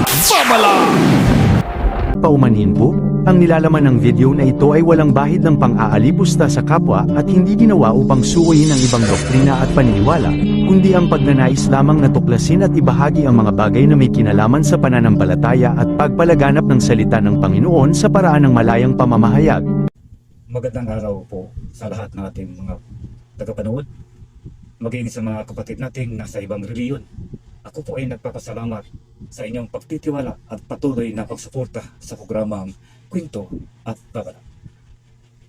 at babala! Paumanhin po, ang nilalaman ng video na ito ay walang bahid ng pang-aalipusta sa kapwa at hindi ginawa upang suwayin ang ibang doktrina at paniniwala, kundi ang pagnanais lamang na tuklasin at ibahagi ang mga bagay na may kinalaman sa pananampalataya at pagpalaganap ng salita ng Panginoon sa paraan ng malayang pamamahayag. Magandang araw po sa lahat ng ating mga tagapanood, maging sa mga kapatid nating nasa ibang reliyon. Ako po ay nagpapasalamat sa inyong pagtitiwala at patuloy na pagsuporta sa programang Kwento at Babala.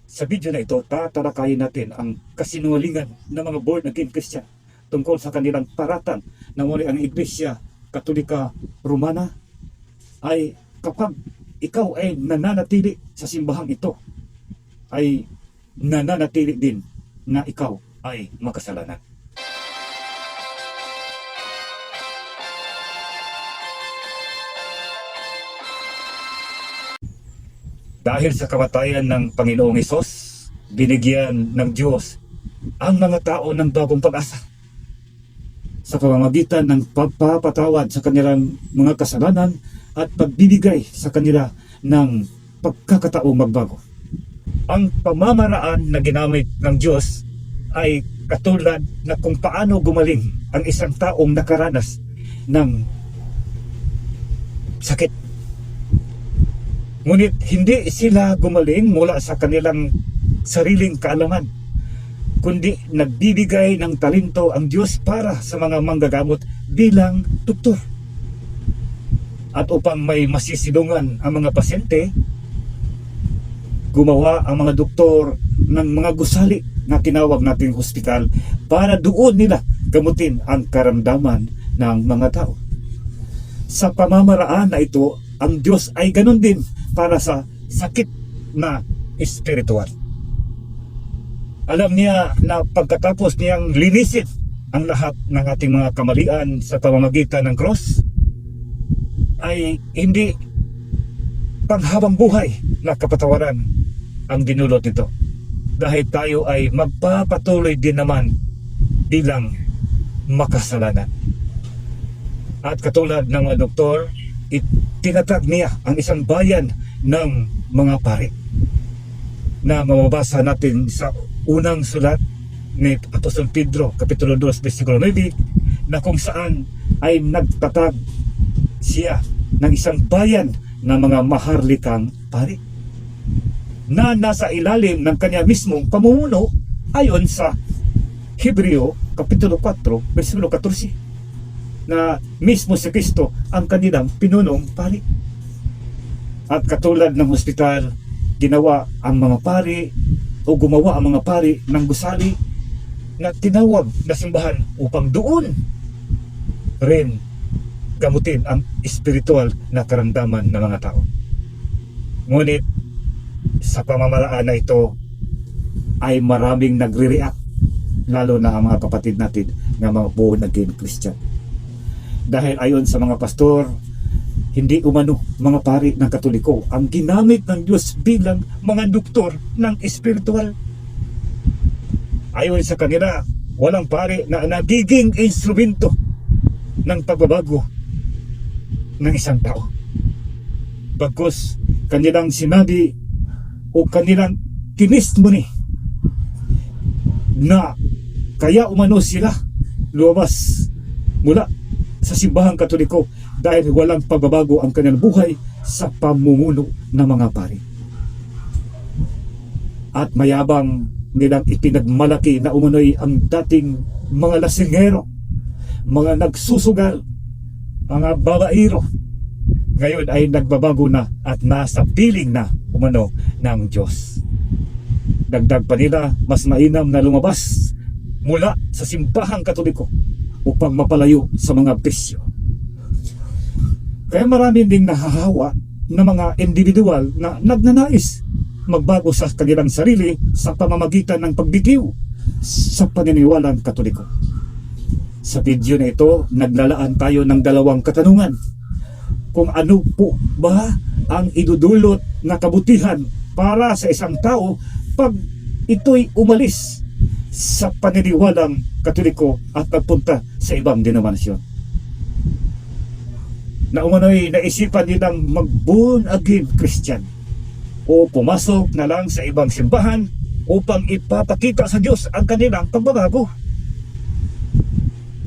Sa video na ito, tatalakayin natin ang kasinungalingan ng mga born again Christian tungkol sa kanilang paratang na muli ang Iglesia Katolika Romana ay kapag ikaw ay nananatili sa simbahang ito, ay nananatili din na ikaw ay makasalanan. Dahil sa kamatayan ng Panginoong Hesus, binigyan ng Diyos ang mga tao ng bagong pag-asa sa pamamagitan ng pagpapatawad sa kanilang mga kasalanan at pagbibigay sa kanila ng pagkakataong magbago. Ang pamamaraan na ginamit ng Diyos ay katulad na kung paano gumaling ang isang taong nakaranas ng sakit. Ngunit hindi sila gumaling mula sa kanilang sariling kaalaman, kundi nagbibigay ng talento ang Diyos para sa mga manggagamot bilang doktor. At upang may masisilungan ang mga pasyente, gumawa ang mga doktor ng mga gusali na tinawag nating hospital para doon nila gamutin ang karamdaman ng mga tao. Sa pamamaraan na ito, ang Diyos ay ganun din para sa sakit na espiritual. Alam niya na pagkatapos niyang linisin ang lahat ng ating mga kamalian sa pamamagitan ng cross, ay hindi panghabang buhay na kapatawaran ang dinulot nito. Dahil tayo ay magpapatuloy din naman bilang makasalanan. At katulad ng mga doktor, tinatag niya ang isang bayan ng mga pari na mababasa natin sa unang sulat ni Apostol Pedro, Kapitulo 2, versikulo 9, na kung saan ay nagtatag siya ng isang bayan ng mga maharlikang pari na nasa ilalim ng kanya mismong pamumuno ayon sa Hebreo, Kapitulo 4, versikulo 14, na mismo si Kristo ang kanilang pinunong pari. At katulad ng hospital, ginawa ang mga pari o gumawa ang mga pari ng gusali na tinawag na simbahan upang doon rin gamutin ang espiritual na karamdaman ng mga tao. Ngunit sa pamamaraan na ito ay maraming nagre-react, lalo na ang mga kapatid natin na mga born again Christian. Dahil ayon sa mga pastor, hindi umano mga pari ng Katoliko ang ginamit ng Diyos bilang mga doktor ng espiritual. Ayon sa kanila, walang pari na nagiging instrumento ng pagbabago ng isang tao. Bagkus kanilang sinabi o kanilang tinismoni na kaya umano sila lumabas mula sa simbahang Katoliko dahil walang pagbabago ang kanilang buhay sa pamumuno ng mga pari. At mayabang nilang ipinagmalaki na umano'y ang dating mga lasingero, mga nagsusugal, mga babaero, ngayon ay nagbabago na at nasa piling na umano ng Diyos. Dagdag pa nila, mas mainam na lumabas mula sa simbahang Katoliko upang mapalayo sa mga bisyo. Kaya marami ding nahahawa na mga individual na nagnanais magbago sa kanilang sarili sa pamamagitan ng pagbitiw sa paniniwalang Katoliko. Sa video na ito, naglalaan tayo ng dalawang katanungan. Kung ano po ba ang idudulot na kabutihan para sa isang tao pag ito'y umalis sa paniniwalang Katoliko at nagpunta sa ibang denominasyon. na umano'y naisipan nilang mag-born again Christian o pumasok na lang sa ibang simbahan upang ipapakita sa Diyos ang kanilang pagbabago.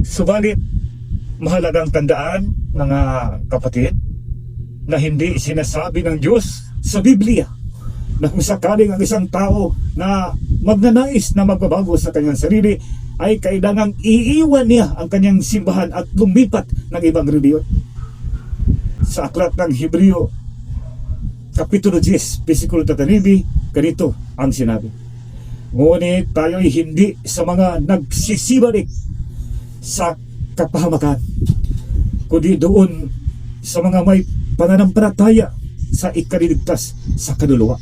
Subalit, mahalagang tandaan, mga kapatid, na hindi sinasabi ng Diyos sa Biblia na kung sakaling ang isang tao na magnanais na magbabago sa kanyang sarili ay kailangang iiwan niya ang kanyang simbahan at lumipat ng ibang reliyon. Sa aklat ng Hebreo, Kapitulo 10, versikulo 39, ganito ang sinabi: ngunit tayo'y hindi sa mga nagsisibalik sa kapahamakan, kundi doon sa mga may pananampalataya sa ikaliligtas sa kaluluwa.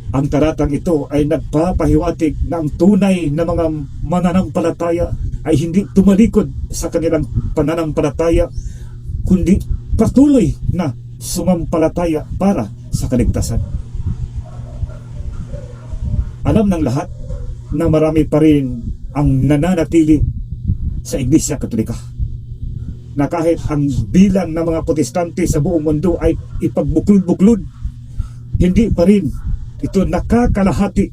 Ang talatang ito ay nagpapahiwatig na ang tunay na mga mananampalataya ay hindi tumalikod sa kanilang pananampalataya, kundi patuloy na sumampalataya para sa kaligtasan. Alam ng lahat na marami pa rin ang nananatili sa Iglesia Katolika, na kahit ang bilang ng mga protestante sa buong mundo ay ipagbuklod-buklod, hindi pa rin ito nakakalahati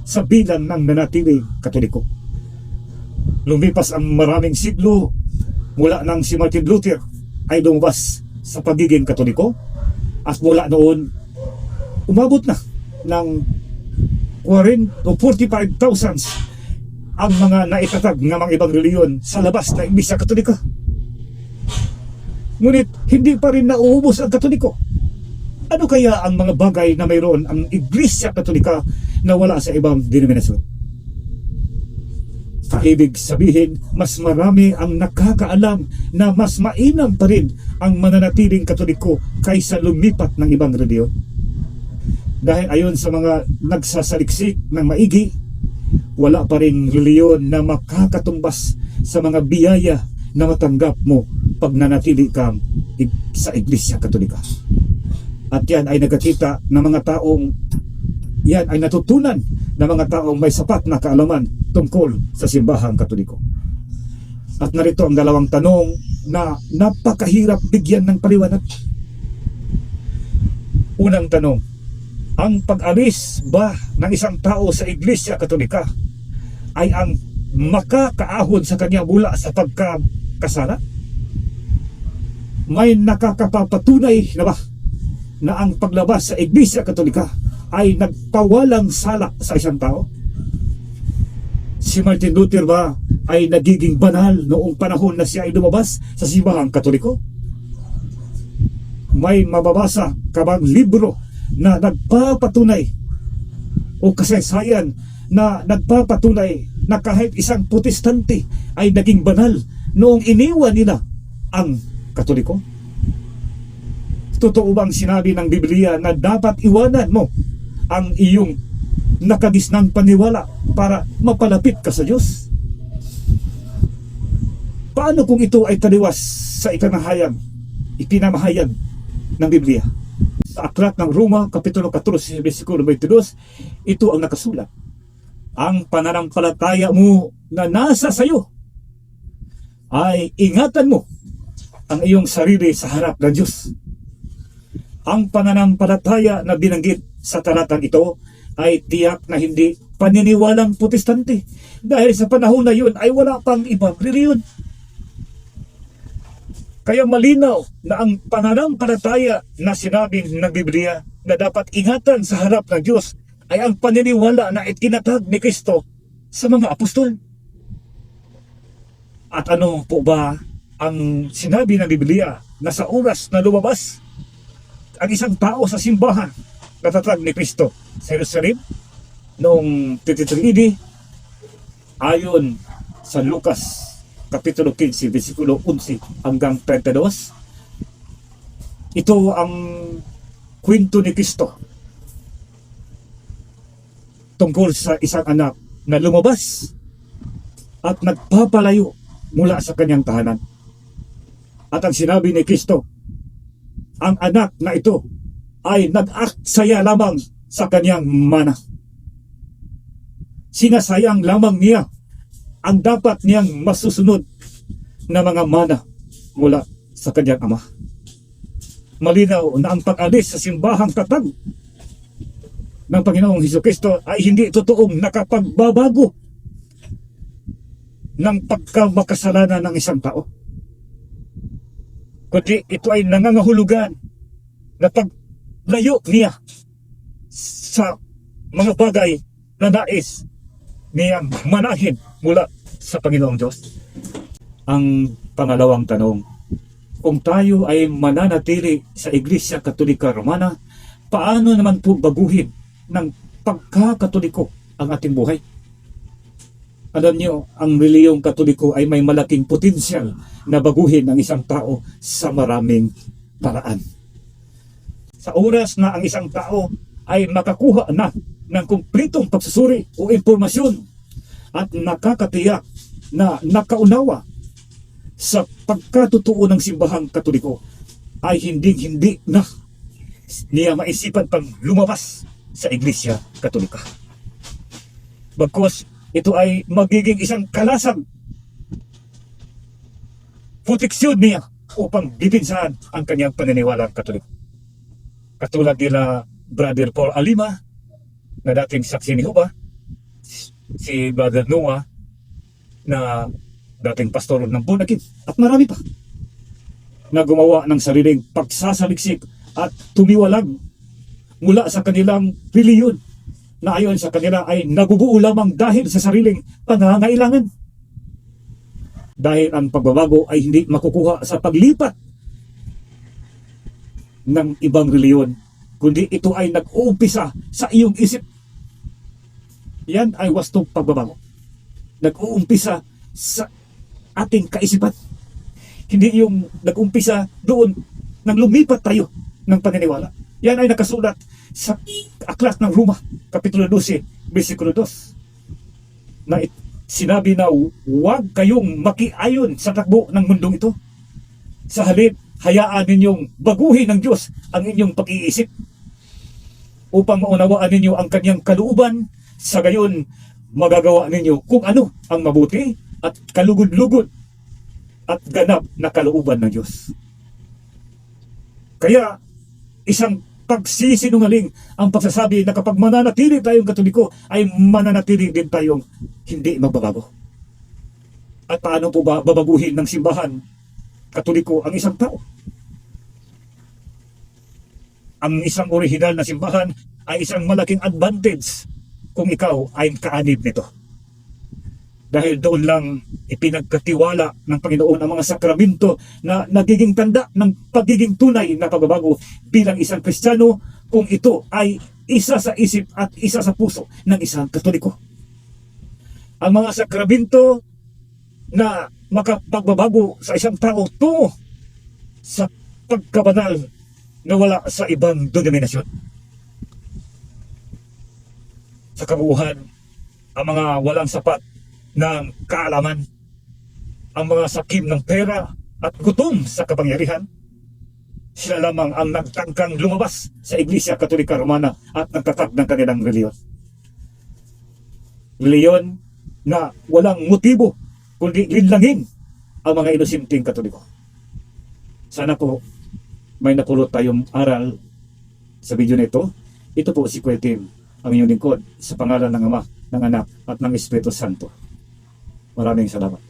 sa bilang ng nanatiling Katoliko. Lumipas ang maraming siglo mula nang si Martin Luther ay lumabas sa pagiging Katoliko, at mula noon umabot na ng 40 o 45,000 ang mga naitatag ng mga ibang reliyon sa labas na Iglesia Katolika. Ngunit hindi pa rin nauubos ang Katoliko. Ano kaya ang mga bagay na mayroon ang Iglesia Katolika na wala sa ibang denominasyon? Ibig sabihin, mas marami ang nakakaalam na mas mainam pa rin ang mananatiling Katoliko kaysa lumipat ng ibang reliyon. Dahil ayon sa mga nagsasaliksik ng maigi, wala pa rin reliyon na makakatumbas sa mga biyaya na matanggap mo pag nanatili kang sa Iglesia Katolika. At yan ay nagkakita ng mga taong, yan ay natutunan ng mga taong may sapat na kaalaman tungkol sa simbahang Katoliko. At narito ang dalawang tanong na napakahirap bigyan ng paliwanag. Unang tanong: ang pag-alis ba ng isang tao sa Iglesia Katolika ay ang makakaahon sa kanya mula sa pagkakasala? May nakakapapatunay na ba na ang paglabas sa Iglesia Katolika ay nagpawalang sala sa isang tao? Si Martin Luther ba ay nagiging banal noong panahon na siya ay lumabas sa simbahang Katoliko? May mababasa ka bang libro na nagpapatunay o kasaysayan na nagpapatunay na kahit isang protestante ay naging banal noong iniwan nila ang Katoliko? Totoo bang sinabi ng Biblia na dapat iwanan mo ang iyong nakagisnang paniwala para mapalapit ka sa Diyos? Paano kung ito ay taliwas sa ipinamahayag ng Biblia? Sa aklat ng Roma, Kapitulo 14, versikulo 22, ito ang nakasulat: ang pananampalataya mo na nasa sayo ay ingatan mo ang iyong sarili sa harap ng Diyos. Ang pananampalataya na binanggit sa talatang ito ay tiyak na hindi paniniwalang protestante, dahil sa panahon na yun ay wala pang ibang reliyon. Kaya malinaw na ang pananampalataya na sinabi ng Biblia na dapat ingatan sa harap ng Diyos ay ang paniniwala na itinatag ni Kristo sa mga apostol. At ano po ba ang sinabi ng Biblia na sa oras na lumabas ang isang tao sa simbahan na tatag ni Kristo sa Jerusalem noong 33 AD, ayon sa Lucas Kapitulo 15, versikulo 11 hanggang 32, ito ang kwento ni Kristo tungkol sa isang anak na lumabas at nagpapalayo mula sa kanyang tahanan. At ang sinabi ni Kristo, ang anak na ito ay nag-aksaya lamang sa kanyang mana. Sinasayang lamang niya ang dapat niyang masusunod na mga mana mula sa kanyang ama. Malinaw na ang pag-alis sa simbahang tatag ng Panginoong Hesukristo ay hindi totoong nakapagbabago ng pagkamakasalanan ng isang tao, kundi ito ay nangangahulugan na paglayo niya sa mga bagay na nais niyang manahin mula sa Panginoong Diyos. Ang pangalawang tanong, kung tayo ay mananatili sa Iglesia Katolika Romana, paano naman po baguhin ng pagkakatoliko ang ating buhay? Alam niyo, ang reliyong Katoliko ay may malaking potensyal na baguhin ang isang tao sa maraming paraan. Sa oras na ang isang tao ay makakuha na ng kumpletong pagsusuri o impormasyon at nakakatiyak na nakaunawa sa pagkatotoo ng simbahang Katoliko, ay hindi na niya maisipan pang lumabas sa Iglesia Katolika. Bagkus ito ay magiging isang kalasag proteksyon niya upang dipinsahan ang kanyang paniniwalang Katoliko. Katulad nila Brother Paul Alima, na dating saksi ni Jehovah, si Brother Noah, na dating pastor ng Bonakid, at marami pa na gumawa ng sariling pagsasaliksik at tumiwalag mula sa kanilang reliyon na ayon sa kanila ay nabubuo lamang dahil sa sariling pangangailangan. Dahil ang pagbabago ay hindi makukuha sa paglipat ng ibang reliyon, kundi ito ay nag-uumpisa sa iyong isip. Yan ay wastong pagbabago. Nag-uumpisa sa ating kaisipan. Hindi yung nag-umpisa doon nang lumipat tayo ng paniniwala. Yan ay nakasulat sa aklat ng Roma, Kapitulo 12, versikulo 2, na sinabi na huwag kayong makiayon sa takbo ng mundong ito. Sa halip, hayaan ninyong baguhin ng Diyos ang inyong pag-iisip upang maunawaan ninyo ang kanyang kalooban. Sa gayon, magagawa ninyo kung ano ang mabuti at kalugod-lugod at ganap na kalooban ng Diyos. Kaya, isang pagsisinungaling ang pagsasabi na kapag mananatili tayong Katoliko ay mananatili din tayong hindi magbabago. At paano po ba babaguhin ng simbahan Katoliko ang isang tao? Ang isang orihinal na simbahan ay isang malaking advantage kung ikaw ay kaanib nito. Dahil doon lang ipinagkatiwala ng Panginoon ang mga sakramento na nagiging tanda ng pagiging tunay na pagbabago bilang isang Kristiyano, kung ito ay isa sa isip at isa sa puso ng isang Katoliko. Ang mga sakramento na makapagbabago sa isang tao tungo sa pagkabanal na wala sa ibang denominasyon. Sa kabuuhan, ang mga walang sapat ng kaalaman, ang mga sakim ng pera at gutom sa kapangyarihan, sila lamang ang nagtangkang lumabas sa Iglesia Katolika Romana at nagtatag ng kanilang reliyon. Reliyon na walang motibo kundi linlangin ang mga inosenteng Katoliko. Sana po may napulot tayong aral sa video na ito. Ito po si Kuya Tim, ang inyong lingkod, sa pangalan ng Ama, ng Anak at ng Espiritu Santo. Maraming salamat.